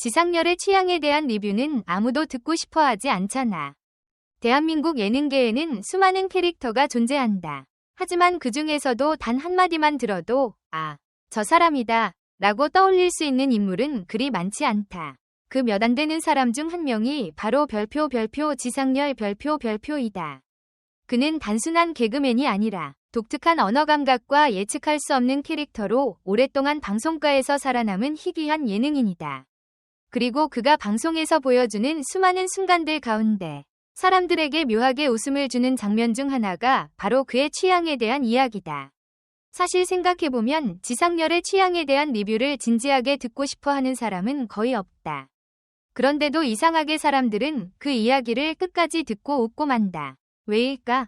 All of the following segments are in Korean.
지상렬의 취향에 대한 리뷰는 아무도 듣고 싶어 하지 않잖아. 대한민국 예능계에는 수많은 캐릭터가 존재한다. 하지만 그 중에서도 단 한마디만 들어도 아, 저 사람이다 라고 떠올릴 수 있는 인물은 그리 많지 않다. 그 몇 안 되는 사람 중 한 명이 바로 별표 지상렬 별표이다. 그는 단순한 개그맨이 아니라 독특한 언어 감각과 예측할 수 없는 캐릭터로 오랫동안 방송가에서 살아남은 희귀한 예능인이다. 그리고 그가 방송에서 보여주는 수많은 순간들 가운데 사람들에게 묘하게 웃음을 주는 장면 중 하나가 바로 그의 취향에 대한 이야기다. 사실 생각해보면 지상렬의 취향에 대한 리뷰를 진지하게 듣고 싶어 하는 사람은 거의 없다. 그런데도 이상하게 사람들은 그 이야기를 끝까지 듣고 웃고 만다. 왜일까?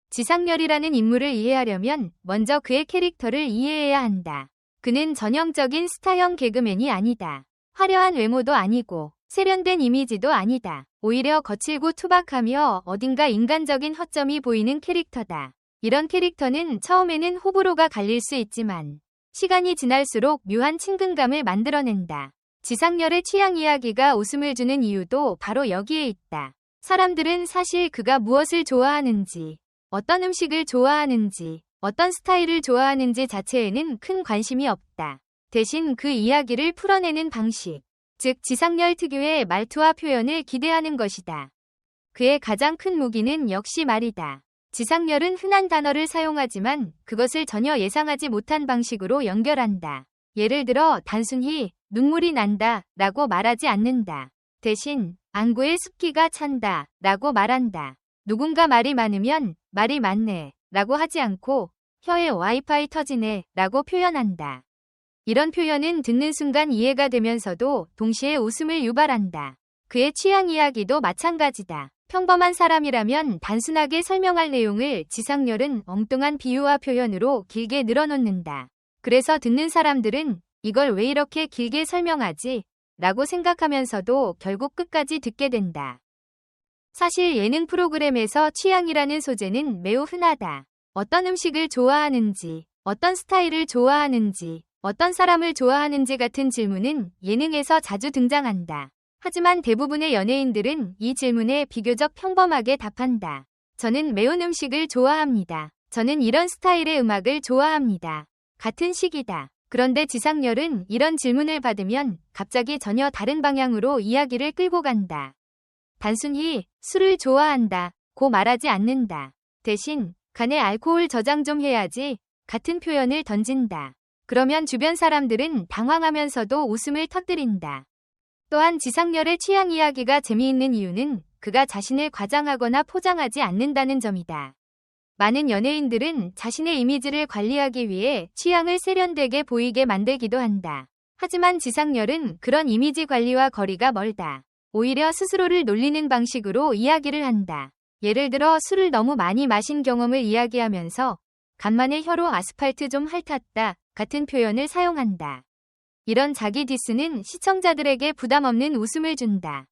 지상렬이라는 인물을 이해하려면 먼저 그의 캐릭터를 이해해야 한다. 그는 전형적인 스타형 개그맨이 아니다. 화려한 외모도 아니고 세련된 이미지도 아니다. 오히려 거칠고 투박하며 어딘가 인간적인 허점이 보이는 캐릭터다. 이런 캐릭터는 처음에는 호불호가 갈릴 수 있지만 시간이 지날수록 묘한 친근감을 만들어낸다. 지상렬의 취향 이야기가 웃음을 주는 이유도 바로 여기에 있다. 사람들은 사실 그가 무엇을 좋아하는지, 어떤 음식을 좋아하는지, 어떤 스타일을 좋아하는지 자체에는 큰 관심이 없다. 대신 그 이야기를 풀어내는 방식, 즉 지상렬 특유의 말투와 표현을 기대하는 것이다. 그의 가장 큰 무기는 역시 말이다. 지상렬은 흔한 단어를 사용하지만 그것을 전혀 예상하지 못한 방식으로 연결한다. 예를 들어 단순히 눈물이 난다 라고 말하지 않는다. 대신 안구에 습기가 찬다 라고 말한다. 누군가 말이 많으면 말이 많네 라고 하지 않고 혀에 와이파이 터지네 라고 표현한다. 이런 표현은 듣는 순간 이해가 되면서도 동시에 웃음을 유발한다. 그의 취향 이야기도 마찬가지다. 평범한 사람이라면 단순하게 설명할 내용을 지상렬은 엉뚱한 비유와 표현으로 길게 늘어놓는다. 그래서 듣는 사람들은 이걸 왜 이렇게 길게 설명하지? 라고 생각하면서도 결국 끝까지 듣게 된다. 사실 예능 프로그램에서 취향이라는 소재는 매우 흔하다. 어떤 음식을 좋아하는지, 어떤 스타일을 좋아하는지, 어떤 사람을 좋아하는지 같은 질문은 예능에서 자주 등장한다. 하지만 대부분의 연예인들은 이 질문에 비교적 평범하게 답한다. 저는 매운 음식을 좋아합니다. 저는 이런 스타일의 음악을 좋아합니다. 같은 식이다. 그런데 지상렬은 이런 질문을 받으면 갑자기 전혀 다른 방향으로 이야기를 끌고 간다. 단순히 술을 좋아한다 고 말하지 않는다. 대신 간에 알코올 저장 좀 해야지 같은 표현을 던진다. 그러면 주변 사람들은 당황하면서도 웃음을 터뜨린다. 또한 지상렬의 취향 이야기가 재미있는 이유는 그가 자신을 과장하거나 포장하지 않는다는 점이다. 많은 연예인들은 자신의 이미지를 관리하기 위해 취향을 세련되게 보이게 만들기도 한다. 하지만 지상렬은 그런 이미지 관리와 거리가 멀다. 오히려 스스로를 놀리는 방식으로 이야기를 한다. 예를 들어 술을 너무 많이 마신 경험을 이야기하면서 간만에 혀로 아스팔트 좀 핥았다 같은 표현을 사용한다. 이런 자기 디스는 시청자들에게 부담 없는 웃음을 준다.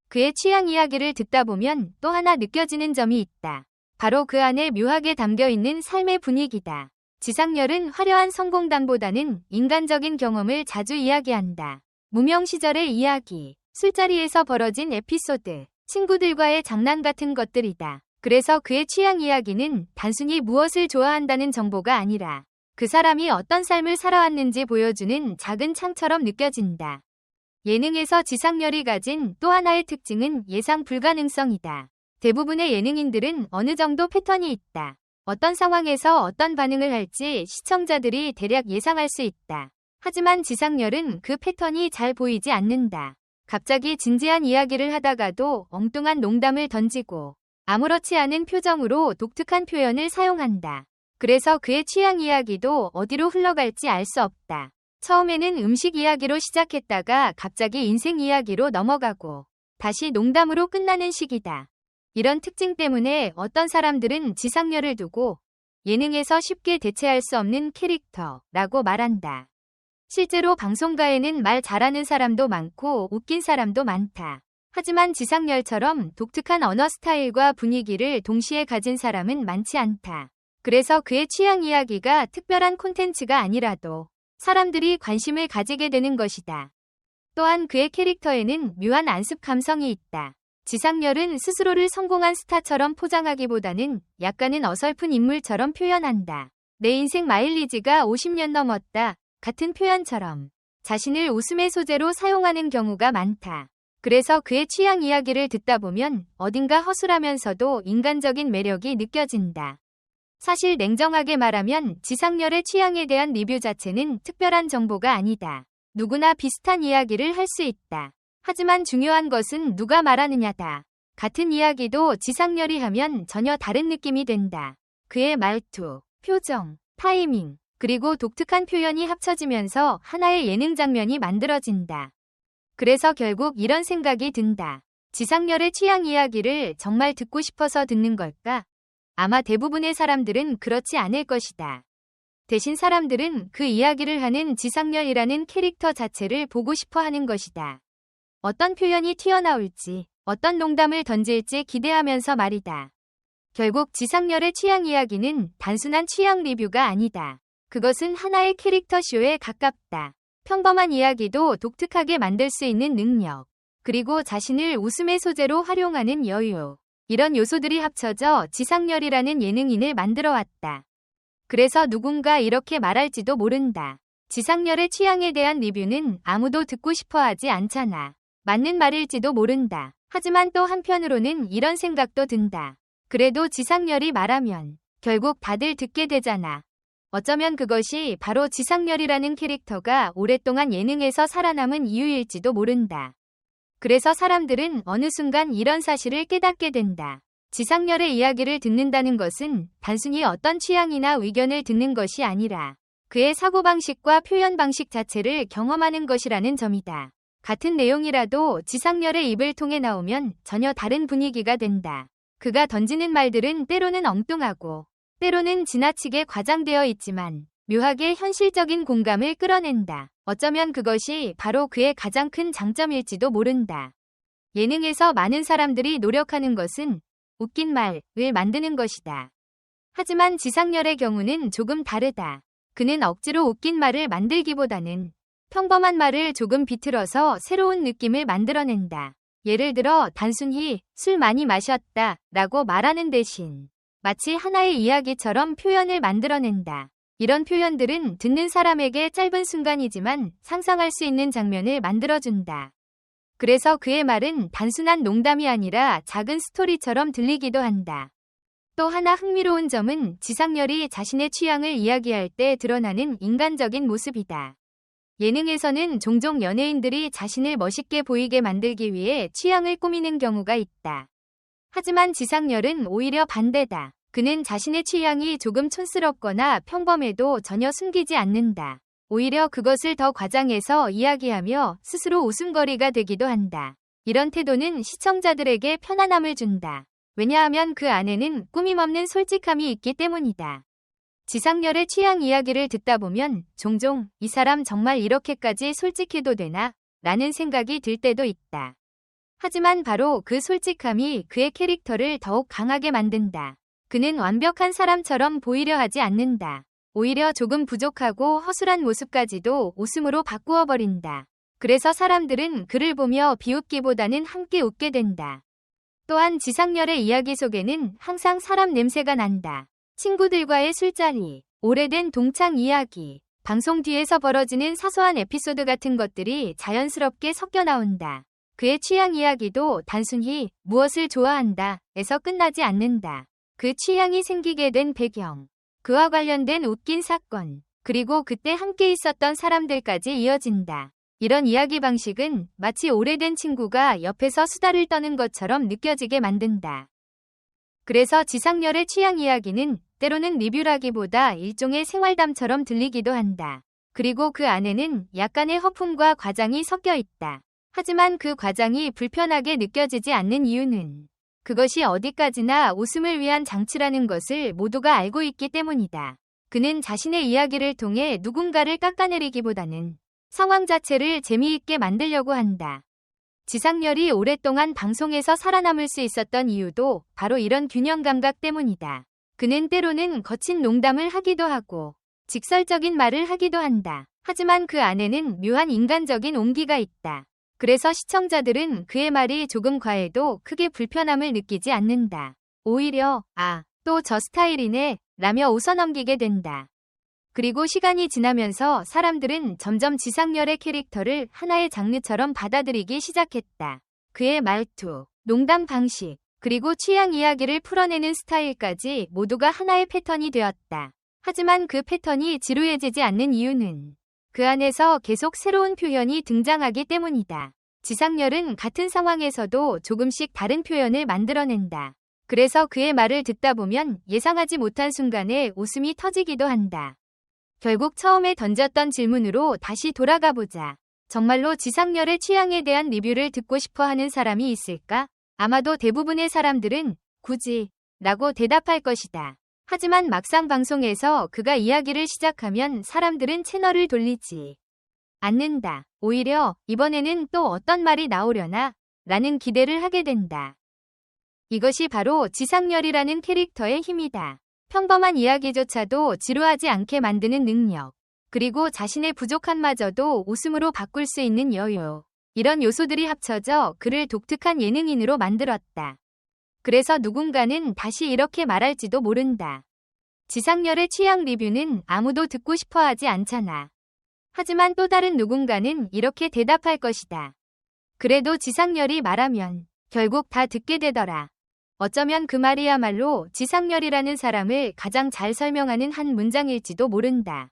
그의 취향 이야기를 듣다 보면 또 하나 느껴지는 점이 있다. 바로 그 안에 묘하게 담겨있는 삶의 분위기다. 지상렬은 화려한 성공담보다는 인간적인 경험을 자주 이야기한다. 무명 시절의 이야기, 술자리에서 벌어진 에피소드, 친구들과의 장난 같은 것들이다. 그래서 그의 취향 이야기는 단순히 무엇을 좋아한다는 정보가 아니라 그 사람이 어떤 삶을 살아왔는지 보여주는 작은 창처럼 느껴진다. 예능에서 지상렬이 가진 또 하나의 특징은 예상 불가능성이다. 대부분의 예능인들은 어느 정도 패턴이 있다. 어떤 상황에서 어떤 반응을 할지 시청자들이 대략 예상할 수 있다. 하지만 지상렬은 그 패턴이 잘 보이지 않는다. 갑자기 진지한 이야기를 하다가도 엉뚱한 농담을 던지고 아무렇지 않은 표정으로 독특한 표현을 사용한다. 그래서 그의 취향 이야기도 어디로 흘러갈지 알 수 없다. 처음에는 음식 이야기로 시작했다가 갑자기 인생 이야기로 넘어가고 다시 농담으로 끝나는 식이다. 이런 특징 때문에 어떤 사람들은 지상렬을 두고 예능에서 쉽게 대체할 수 없는 캐릭터라고 말한다. 실제로 방송가에는 말 잘하는 사람도 많고 웃긴 사람도 많다. 하지만 지상렬처럼 독특한 언어 스타일과 분위기를 동시에 가진 사람은 많지 않다. 그래서 그의 취향 이야기가 특별한 콘텐츠가 아니라도 사람들이 관심을 가지게 되는 것이다. 또한 그의 캐릭터에는 묘한 안습 감성이 있다. 지상렬은 스스로를 성공한 스타처럼 포장하기보다는 약간은 어설픈 인물처럼 표현한다. 내 인생 마일리지가 50년 넘었다. 같은 표현처럼 자신을 웃음의 소재로 사용하는 경우가 많다. 그래서 그의 취향 이야기를 듣다 보면 어딘가 허술하면서도 인간적인 매력이 느껴진다. 사실 냉정하게 말하면 지상렬의 취향에 대한 리뷰 자체는 특별한 정보가 아니다. 누구나 비슷한 이야기를 할 수 있다. 하지만 중요한 것은 누가 말하느냐다. 같은 이야기도 지상렬이 하면 전혀 다른 느낌이 된다. 그의 말투, 표정, 타이밍, 그리고 독특한 표현이 합쳐지면서 하나의 예능 장면이 만들어진다. 그래서 결국 이런 생각이 든다. 지상렬의 취향 이야기를 정말 듣고 싶어서 듣는 걸까? 아마 대부분의 사람들은 그렇지 않을 것이다. 대신 사람들은 그 이야기를 하는 지상렬이라는 캐릭터 자체를 보고 싶어 하는 것이다. 어떤 표현이 튀어나올지, 어떤 농담을 던질지 기대하면서 말이다. 결국 지상렬의 취향 이야기는 단순한 취향 리뷰가 아니다. 그것은 하나의 캐릭터 쇼에 가깝다. 평범한 이야기도 독특하게 만들 수 있는 능력, 그리고 자신을 웃음의 소재로 활용하는 여유. 이런 요소들이 합쳐져 지상렬이라는 예능인을 만들어왔다. 그래서 누군가 이렇게 말할지도 모른다. 지상렬의 취향에 대한 리뷰는 아무도 듣고 싶어 하지 않잖아. 맞는 말일지도 모른다. 하지만 또 한편으로는 이런 생각도 든다. 그래도 지상렬이 말하면 결국 다들 듣게 되잖아. 어쩌면 그것이 바로 지상렬이라는 캐릭터가 오랫동안 예능에서 살아남은 이유일지도 모른다. 그래서 사람들은 어느 순간 이런 사실을 깨닫게 된다. 지상렬의 이야기를 듣는다는 것은 단순히 어떤 취향이나 의견을 듣는 것이 아니라 그의 사고방식과 표현 방식 자체를 경험하는 것이라는 점이다. 같은 내용이라도 지상렬의 입을 통해 나오면 전혀 다른 분위기가 된다. 그가 던지는 말들은 때로는 엉뚱하고 때로는 지나치게 과장되어 있지만 묘하게 현실적인 공감을 끌어낸다. 어쩌면 그것이 바로 그의 가장 큰 장점일지도 모른다. 예능에서 많은 사람들이 노력하는 것은 웃긴 말을 만드는 것이다. 하지만 지상렬의 경우는 조금 다르다. 그는 억지로 웃긴 말을 만들기보다는 평범한 말을 조금 비틀어서 새로운 느낌을 만들어낸다. 예를 들어 단순히 술 많이 마셨다 라고 말하는 대신 마치 하나의 이야기처럼 표현을 만들어낸다. 이런 표현들은 듣는 사람에게 짧은 순간이지만 상상할 수 있는 장면을 만들어준다. 그래서 그의 말은 단순한 농담이 아니라 작은 스토리처럼 들리기도 한다. 또 하나 흥미로운 점은 지상렬이 자신의 취향을 이야기할 때 드러나는 인간적인 모습이다. 예능에서는 종종 연예인들이 자신을 멋있게 보이게 만들기 위해 취향을 꾸미는 경우가 있다. 하지만 지상렬은 오히려 반대다. 그는 자신의 취향이 조금 촌스럽거나 평범해도 전혀 숨기지 않는다. 오히려 그것을 더 과장해서 이야기하며 스스로 웃음거리가 되기도 한다. 이런 태도는 시청자들에게 편안함을 준다. 왜냐하면 그 안에는 꾸밈없는 솔직함이 있기 때문이다. 지상렬의 취향 이야기를 듣다 보면 종종 이 사람 정말 이렇게까지 솔직해도 되나? 라는 생각이 들 때도 있다. 하지만 바로 그 솔직함이 그의 캐릭터를 더욱 강하게 만든다. 그는 완벽한 사람처럼 보이려 하지 않는다. 오히려 조금 부족하고 허술한 모습까지도 웃음으로 바꾸어 버린다. 그래서 사람들은 그를 보며 비웃기보다는 함께 웃게 된다. 또한 지상렬의 이야기 속에는 항상 사람 냄새가 난다. 친구들과의 술자리, 오래된 동창 이야기, 방송 뒤에서 벌어지는 사소한 에피소드 같은 것들이 자연스럽게 섞여 나온다. 그의 취향 이야기도 단순히 무엇을 좋아한다 에서 끝나지 않는다. 그 취향이 생기게 된 배경, 그와 관련된 웃긴 사건, 그리고 그때 함께 있었던 사람들까지 이어진다. 이런 이야기 방식은 마치 오래된 친구가 옆에서 수다를 떠는 것처럼 느껴지게 만든다. 그래서 지상렬의 취향 이야기는 때로는 리뷰라기보다 일종의 생활담처럼 들리기도 한다. 그리고 그 안에는 약간의 허풍과 과장이 섞여 있다. 하지만 그 과장이 불편하게 느껴지지 않는 이유는 그것이 어디까지나 웃음을 위한 장치라는 것을 모두가 알고 있기 때문이다. 그는 자신의 이야기를 통해 누군가를 깎아내리기보다는 상황 자체를 재미있게 만들려고 한다. 지상렬이 오랫동안 방송에서 살아남을 수 있었던 이유도 바로 이런 균형 감각 때문이다. 그는 때로는 거친 농담을 하기도 하고 직설적인 말을 하기도 한다. 하지만 그 안에는 묘한 인간적인 온기가 있다. 그래서 시청자들은 그의 말이 조금 과해도 크게 불편함을 느끼지 않는다. 오히려 또 저 스타일이네 라며 웃어넘기게 된다. 그리고 시간이 지나면서 사람들은 점점 지상렬의 캐릭터를 하나의 장르처럼 받아들이기 시작했다. 그의 말투, 농담 방식, 그리고 취향 이야기를 풀어내는 스타일까지 모두가 하나의 패턴이 되었다. 하지만 그 패턴이 지루해지지 않는 이유는 그 안에서 계속 새로운 표현이 등장하기 때문이다. 지상렬은 같은 상황에서도 조금씩 다른 표현을 만들어낸다. 그래서 그의 말을 듣다 보면 예상하지 못한 순간에 웃음이 터지기도 한다. 결국 처음에 던졌던 질문으로 다시 돌아가 보자. 정말로 지상렬의 취향에 대한 리뷰를 듣고 싶어 하는 사람이 있을까? 아마도 대부분의 사람들은 굳이 라고 대답할 것이다. 하지만 막상 방송에서 그가 이야기를 시작하면 사람들은 채널을 돌리지 않는다. 오히려 이번에는 또 어떤 말이 나오려나? 라는 기대를 하게 된다. 이것이 바로 지상렬이라는 캐릭터의 힘이다. 평범한 이야기조차도 지루하지 않게 만드는 능력. 그리고 자신의 부족함마저도 웃음으로 바꿀 수 있는 여유. 이런 요소들이 합쳐져 그를 독특한 예능인으로 만들었다. 그래서 누군가는 다시 이렇게 말할지도 모른다. 지상렬의 취향 리뷰는 아무도 듣고 싶어 하지 않잖아. 하지만 또 다른 누군가는 이렇게 대답할 것이다. 그래도 지상렬이 말하면 결국 다 듣게 되더라. 어쩌면 그 말이야말로 지상렬이라는 사람을 가장 잘 설명하는 한 문장일지도 모른다.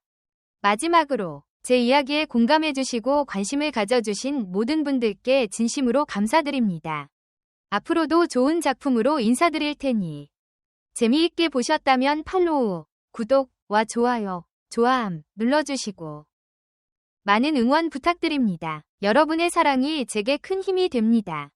마지막으로 제 이야기에 공감해주시고 관심을 가져주신 모든 분들께 진심으로 감사드립니다. 앞으로도 좋은 작품으로 인사드릴 테니 재미있게 보셨다면 팔로우, 구독과 좋아요, 좋아함 눌러주시고 많은 응원 부탁드립니다. 여러분의 사랑이 제게 큰 힘이 됩니다.